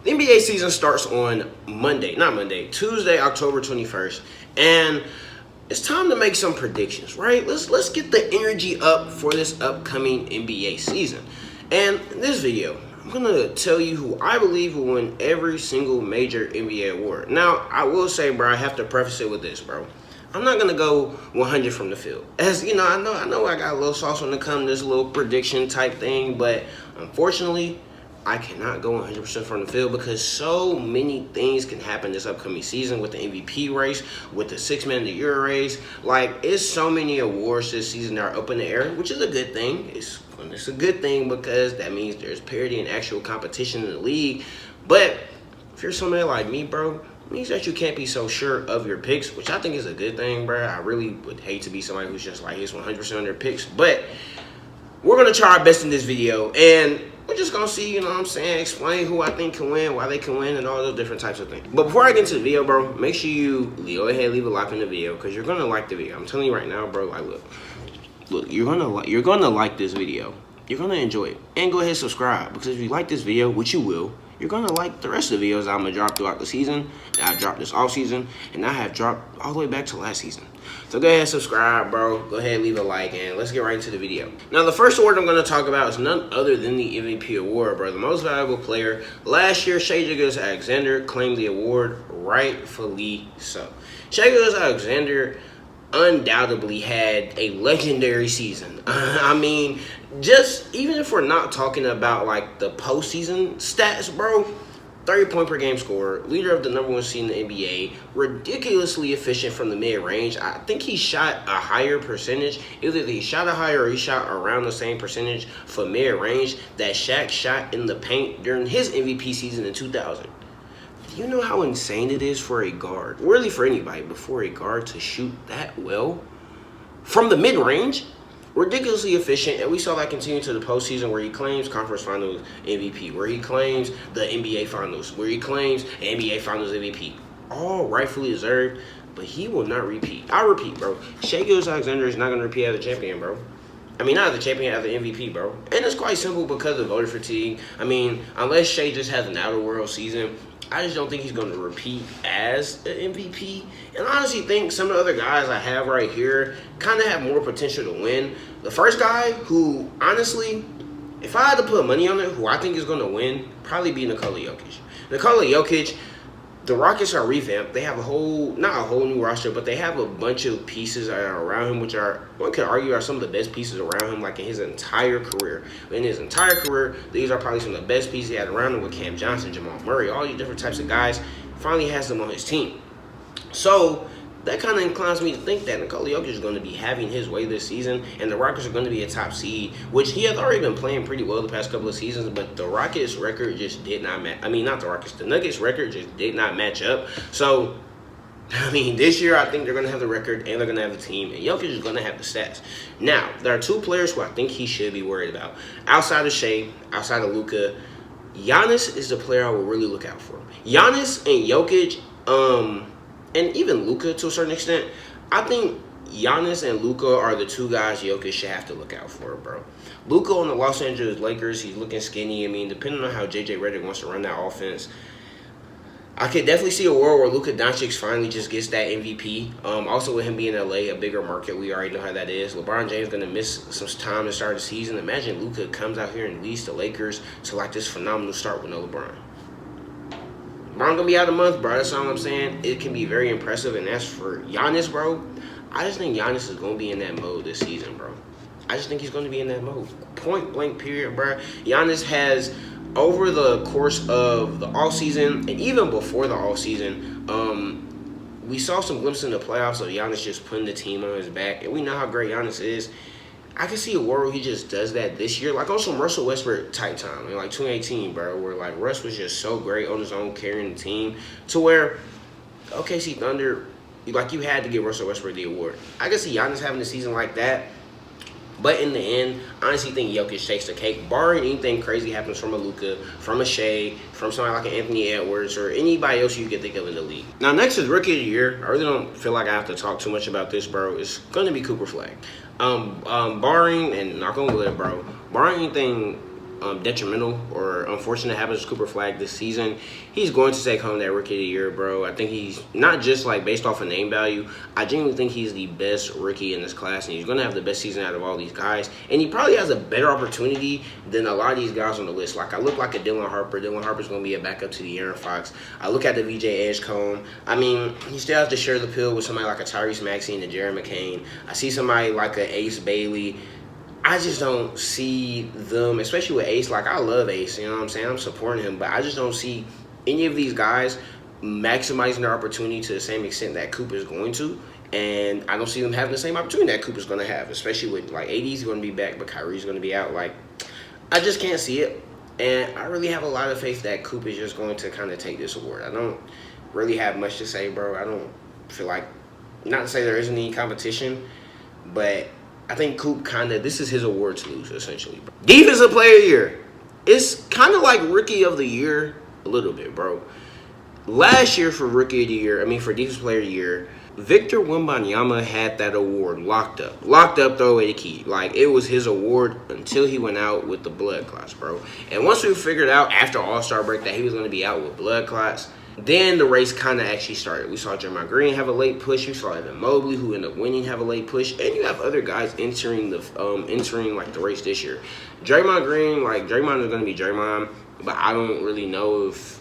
The NBA season starts on Tuesday, October 21st, and it's time to make some predictions, right? Let's get the energy up for this upcoming NBA season. And in this video, I'm gonna tell you who I believe will win every single major NBA award. Now, I will say, bro, I have to preface it with this, bro. I'm not gonna go 100 from the field. As you know, I know I got a little sauce on the come, this little prediction type thing, but unfortunately, I cannot go 100% from the field because so many things can happen this upcoming season with the MVP race, with the Sixth Man of the Year race. Like, it's so many awards this season that are up in the air, which is a good thing. It's a good thing because that means there's parity and actual competition in the league. But if you're somebody like me, bro, it means that you can't be so sure of your picks, which I think is a good thing, bro. I really would hate to be somebody who's just like, it's 100% on their picks. But we're going to try our best in this video, and we're just going to see, you know what I'm saying, explain who I think can win, why they can win, and all those different types of things. But before I get into the video, bro, make sure you go ahead, leave a like on the video, because you're going to like the video. I'm telling you right now, bro, like, look, you're going to like this video. You're going to enjoy it. And go ahead and subscribe, because if you like this video, which you will, you're going to like the rest of the videos I'm going to drop throughout the season, that I dropped this off season, and I have dropped all the way back to last season. So go ahead and subscribe, bro. Go ahead and leave a like, and let's get right into the video. Now, the first award I'm going to talk about is none other than the MVP award, bro. The most valuable player. Last year, Shai Gilgeous-Alexander claimed the award, rightfully so. Shai Gilgeous-Alexander undoubtedly had a legendary season. I mean, just even if we're not talking about like the postseason stats, bro, 30-point per game scorer, leader of the #1 seed in the NBA, ridiculously efficient from the mid-range. I think he shot a higher percentage. Either he shot a higher or he shot around the same percentage for mid-range that Shaq shot in the paint during his MVP season in 2000. Do you know how insane it is for a guard, really for anybody, but for a guard to shoot that well from the mid-range? Ridiculously efficient, and we saw that continue to the postseason, where he claims conference finals MVP, where he claims the NBA finals, where he claims NBA finals MVP. All rightfully deserved, but he will not repeat. I repeat, bro. Shai Gilgeous-Alexander is not going to repeat as a champion, bro. I mean, not as a champion, as the MVP, bro. And it's quite simple because of voter fatigue. I mean, unless Shai just has an out-of-world season, I just don't think he's going to repeat as an MVP. And I honestly think some of the other guys I have right here kind of have more potential to win. The first guy who, honestly, if I had to put money on it, who I think is going to win, probably be Nikola Jokic. Nikola Jokic, the Rockets are revamped. They have not a whole new roster, but they have a bunch of pieces that are around him, which are, one could argue, are some of the best pieces around him, like in his entire career. In his entire career, these are probably some of the best pieces he had around him with Cam Johnson, Jamal Murray, all these different types of guys. Finally has them on his team. So that kind of inclines me to think that Nikola Jokic is going to be having his way this season, and the Rockets are going to be a top seed, which he has already been playing pretty well the past couple of seasons, but the Rockets record just did not match. I mean, not the Rockets, the Nuggets record just did not match up. So, I mean, this year I think they're going to have the record and they're going to have the team, and Jokic is going to have the stats. Now, there are two players who I think he should be worried about. Outside of Shai, outside of Luka, Giannis is the player I will really look out for. Giannis and Jokic, and even Luka to a certain extent, I think Giannis and Luka are the two guys Jokic should have to look out for, bro. Luka on the Los Angeles Lakers, he's looking skinny. I mean, depending on how J.J. Redick wants to run that offense, I could definitely see a world where Luka Doncic finally just gets that MVP. Also, with him being in L.A., a bigger market, we already know how that is. LeBron James going to miss some time to start the season. Imagine Luka comes out here and leads the Lakers to like this phenomenal start with no LeBron. LeBron gonna be out a month, bro. That's all I'm saying. It can be very impressive, and as for Giannis, bro, I just think Giannis is gonna be in that mode this season, bro. I just think he's gonna be in that mode. Point blank, period, bro. Giannis has, over the course of the offseason and even before the offseason, we saw some glimpses in the playoffs of Giannis just putting the team on his back, and we know how great Giannis is. I can see a world where he just does that this year, like on some Russell Westbrook type time, in like 2018, bro, where like Russ was just so great on his own, carrying the team, to where OKC Thunder, like, you had to give Russell Westbrook the award. I can see Giannis having a season like that, but in the end, I honestly think Jokic takes the cake, barring anything crazy happens from a Luka, from a Shai, from somebody like an Anthony Edwards, or anybody else you can think of in the league. Now, next is Rookie of the Year. I really don't feel like I have to talk too much about this, bro. It's going to be Cooper Flag. Barring, and knock on wood, bro, barring anything detrimental or unfortunate happens to Cooper Flag this season, he's going to take home that Rookie of the Year, bro. I think he's not just like based off of name value. I genuinely think he's the best rookie in this class, and he's going to have the best season out of all these guys. And he probably has a better opportunity than a lot of these guys on the list. Like, I look like a Dylan Harper. Dylan Harper's going to be a backup to the Aaron Fox. I look at the VJ Edgecombe. I mean, he still has to share the pill with somebody like a Tyrese Maxey and a Jared McCain. I see somebody like a Ace Bailey. I just don't see them, especially with Ace. Like, I love Ace, you know what I'm saying? I'm supporting him, but I just don't see any of these guys maximizing their opportunity to the same extent that Cooper is going to. And I don't see them having the same opportunity that Cooper's going to have, especially with, like, AD's going to be back, but Kyrie's going to be out. Like, I just can't see it. And I really have a lot of faith that Cooper is just going to kind of take this award. I don't really have much to say, bro. I don't feel like, not to say there isn't any competition, but I think Coop this is his award to lose, essentially, bro. Defensive Player of the Year. It's kind of like Rookie of the Year a little bit, bro. Last year for Rookie of the Year, for Defensive Player of the Year, Victor Wembanyama had that award locked up. Locked up, though, at a key. Like, it was his award until he went out with the blood clots, bro. And once we figured out after All-Star break that he was going to be out with blood clots, then the race kind of actually started. We saw Draymond Green have a late push. You saw Evan Mobley, who ended up winning, have a late push, and you have other guys entering the race this year. Draymond is going to be Draymond, but I don't really know if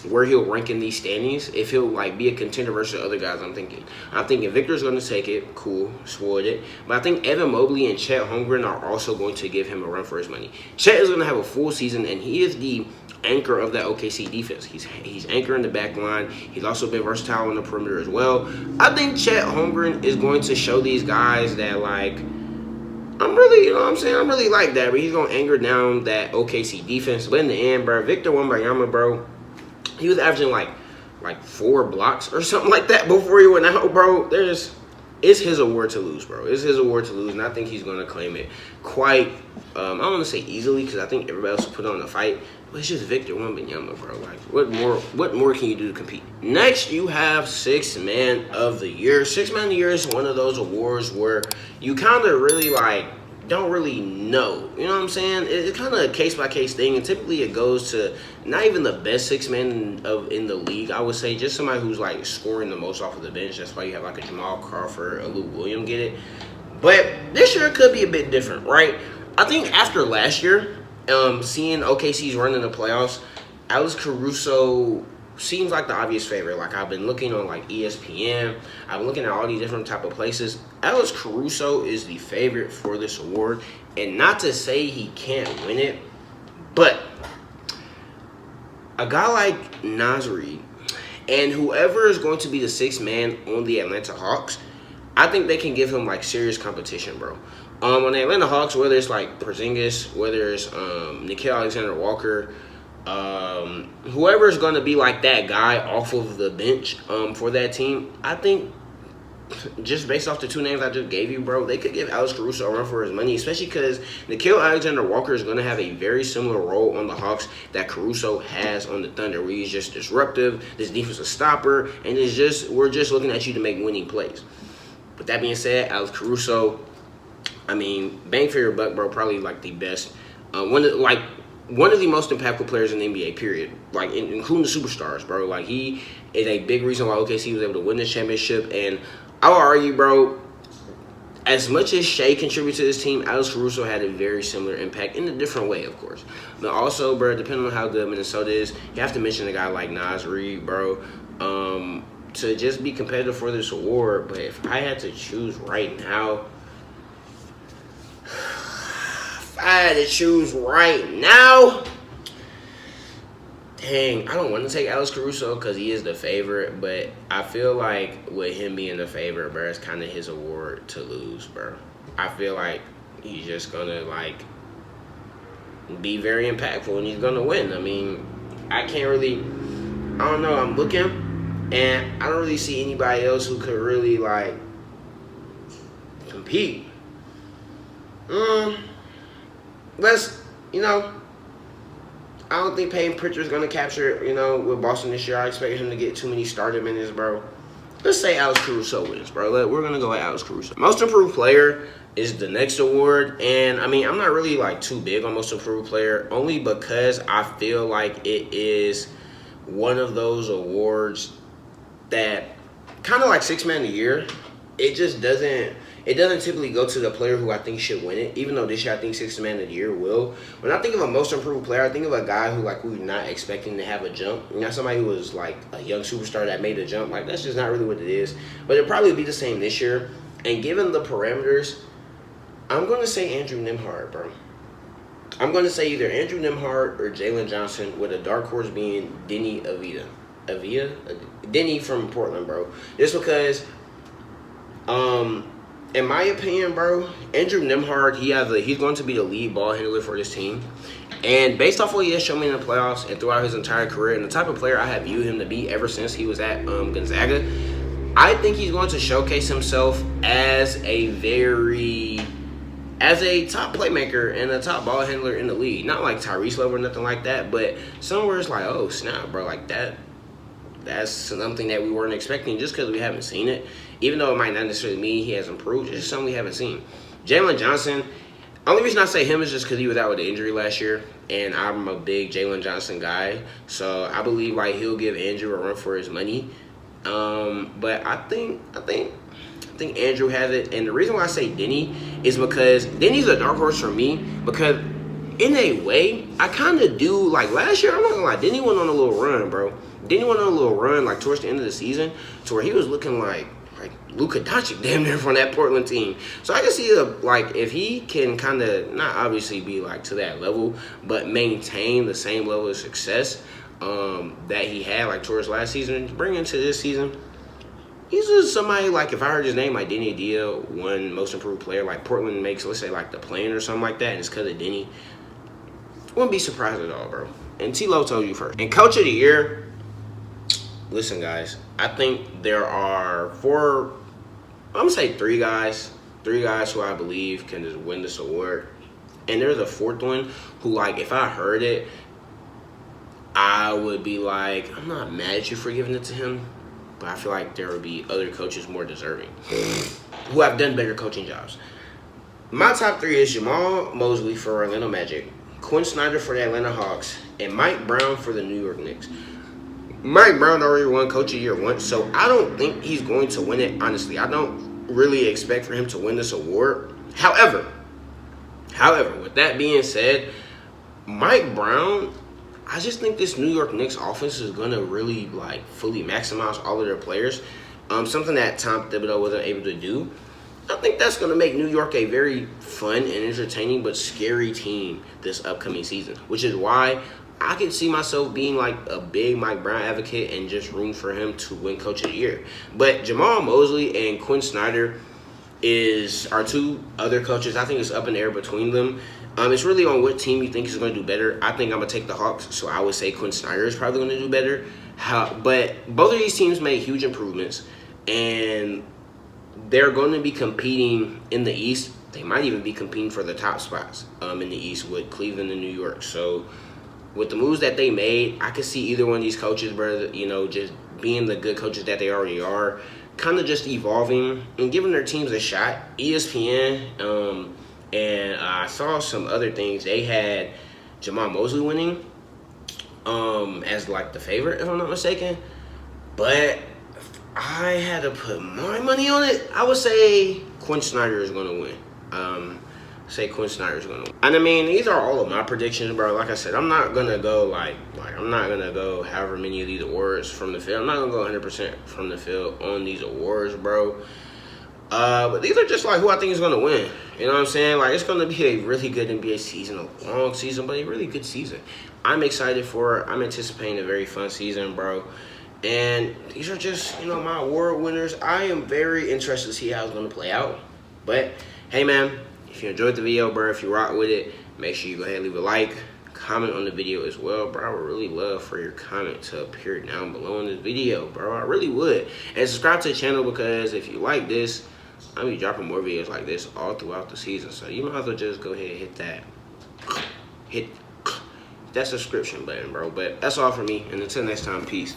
where he'll rank in these standings. If he'll be a contender versus other guys, I'm thinking Victor's going to take it. Cool, spoiled it. But I think Evan Mobley and Chet Holmgren are also going to give him a run for his money. Chet is going to have a full season, and he is the anchor of that OKC defense. He's anchoring the back line. He's also been versatile on the perimeter as well. I think Chet Holmgren is going to show these guys that, I'm really like that, but he's going to anchor down that OKC defense. But in the end, bro, Victor Wembanyama, bro, he was averaging like 4 blocks or something like that before he went out, bro. It's his award to lose, bro. It's his award to lose, and I think he's going to claim it quite, I don't want to say easily, because I think everybody else will put on a fight, but it's just Victor Wembanyama, bro. What more can you do to compete? Next, you have Sixth Man of the Year. Sixth Man of the Year is one of those awards where you kind of really, don't really know. You know what I'm saying? It's kind of a case-by-case thing, and typically it goes to not even the best six man in the league, I would say. Just somebody who's, scoring the most off of the bench. That's why you have, a Jamal Crawford, a Lou Williams get it. But this year could be a bit different, right? I think after last year, seeing OKC's run in the playoffs, Alex Caruso seems like the obvious favorite. I've been looking on ESPN. I've been looking at all these different type of places. Alex Caruso is the favorite for this award, and not to say he can't win it, but a guy like Naz Reid and whoever is going to be the sixth man on the Atlanta Hawks, I think they can give him serious competition, bro. On the Atlanta Hawks, whether it's Porzingis, whether it's Nickeil Alexander-Walker, whoever's going to be that guy off of the bench for that team, I think just based off the 2 names I just gave you, bro, they could give Alex Caruso a run for his money, especially because Nickeil Alexander-Walker is going to have a very similar role on the Hawks that Caruso has on the Thunder, where he's just disruptive, this defensive stopper, and we're just looking at you to make winning plays. With that being said, Alex Caruso, bang for your buck, bro, probably the best. One of the most impactful players in the NBA, period. Including the superstars, bro. He is a big reason why OKC was able to win this championship. And I would argue, bro, as much as Shea contributed to this team, Alex Caruso had a very similar impact in a different way, of course. But also, bro, depending on how good Minnesota is, you have to mention a guy like Naz Reid, bro, to just be competitive for this award. But if I had to choose right now, dang, I don't want to take Alex Caruso because he is the favorite, but I feel like with him being the favorite, bro, it's kind of his award to lose, bro. I feel like he's just going to, be very impactful, and he's going to win. I can't really, I don't know, I'm looking, and I don't really see anybody else who could really, compete. I don't think Peyton Pritchard's going to capture, with Boston this year. I expect him to get too many starter minutes, bro. Let's say Alex Caruso wins, bro. We're going to go with Alex Caruso. Most improved player, is the next award. And I mean, I'm not really like too big on most improved player, only because I feel like it is one of those awards that kind of like six man of the year. It doesn't typically go to the player who I think should win it, even though this year I think sixth man of the year will. When I think of a most improved player, I think of a guy who like we're not expecting to have a jump. Not somebody who was like a young superstar that made a jump. Like that's just not really what it is. But it'll probably be the same this year. And given the parameters, I'm gonna say Andrew Nembhard, bro. I'm gonna say either Andrew Nembhard or Jalen Johnson, with a dark horse being Deni Avdija. Deni from Portland, bro. Just because in my opinion, bro, Andrew Nembhard, he's going to be the lead ball handler for this team. And based off what he has shown me in the playoffs and throughout his entire career and the type of player I have viewed him to be ever since he was at Gonzaga, I think he's going to showcase himself as a top playmaker and a top ball handler in the league. Not like Tyrese level or nothing like that, but somewhere it's like, oh, snap, bro, like that's something that we weren't expecting just because we haven't seen it. Even though it might not necessarily mean he has improved, it's just something we haven't seen. Jalen Johnson, only reason I say him is just because he was out with an injury last year, and I'm a big Jalen Johnson guy. So I believe like he'll give Andrew a run for his money. But I think Andrew has it, and the reason why I say Deni is because Denny's a dark horse for me because in a way I kind of do like last year. I'm not gonna lie, Deni went on a little run, bro. Deni went on a little run like towards the end of the season to where he was looking like Luka Doncic damn near from that Portland team. So I can see like if he can kind of not obviously be like to that level, but maintain the same level of success that he had like towards last season, bring into this season. He's just somebody like if I heard his name like Deni Avdija, one most improved player, like Portland makes, let's say like the play-in or something like that, and it's because of Deni. Wouldn't be surprised at all, bro. And T-Lo told you first. And Coach of the Year, listen, guys, I think there are three guys who I believe can just win this award. And there's a fourth one who, like, if I heard it, I would be like, I'm not mad at you for giving it to him, but I feel like there would be other coaches more deserving who have done better coaching jobs. My top three is Jamal Mosley for Orlando Magic, Quinn Snyder for the Atlanta Hawks, and Mike Brown for the New York Knicks. Mike Brown already won Coach of the Year once, so I don't think he's going to win it, honestly. I don't really expect for him to win this award. However, with that being said, Mike Brown, I just think this New York Knicks offense is going to really, like, fully maximize all of their players. Something that Tom Thibodeau wasn't able to do. I think that's going to make New York a very fun and entertaining but scary team this upcoming season, which is why I can see myself being like a big Mike Brown advocate and just rooting for him to win Coach of the Year. But Jamal Mosley and Quinn Snyder are two other coaches. I think it's up in the air between them. It's really on what team you think is going to do better. I think I'm going to take the Hawks, so I would say Quinn Snyder is probably going to do better. But both of these teams made huge improvements, and they're going to be competing in the East. They might even be competing for the top spots in the East with Cleveland and New York. So with the moves that they made, I could see either one of these coaches, bro, just being the good coaches that they already are, kind of just evolving and giving their teams a shot. ESPN, and I saw some other things. They had Jamal Mosley winning as like the favorite, if I'm not mistaken. But I had to put my money on it. I would say Quinn Snyder is going to win. Quinn Snyder's gonna win. And I mean, these are all of my predictions, bro. Like I said, I'm not gonna go I'm not gonna go however many of these awards from the field. I'm not gonna go 100% from the field on these awards, bro. But these are just like who I think is gonna win. You know what I'm saying? Like, it's gonna be a really good NBA season, a long season, but a really good season. I'm excited for it. I'm anticipating a very fun season, bro. And these are just, my award winners. I am very interested to see how it's gonna play out. But hey, man. If you enjoyed the video, bro, if you rock with it, make sure you go ahead and leave a like, comment on the video as well, bro. I would really love for your comment to appear down below in this video, bro. I really would. And subscribe to the channel because if you like this, I'll be dropping more videos like this all throughout the season. So you might as well just go ahead and hit that subscription button, bro. But that's all for me. And until next time, peace.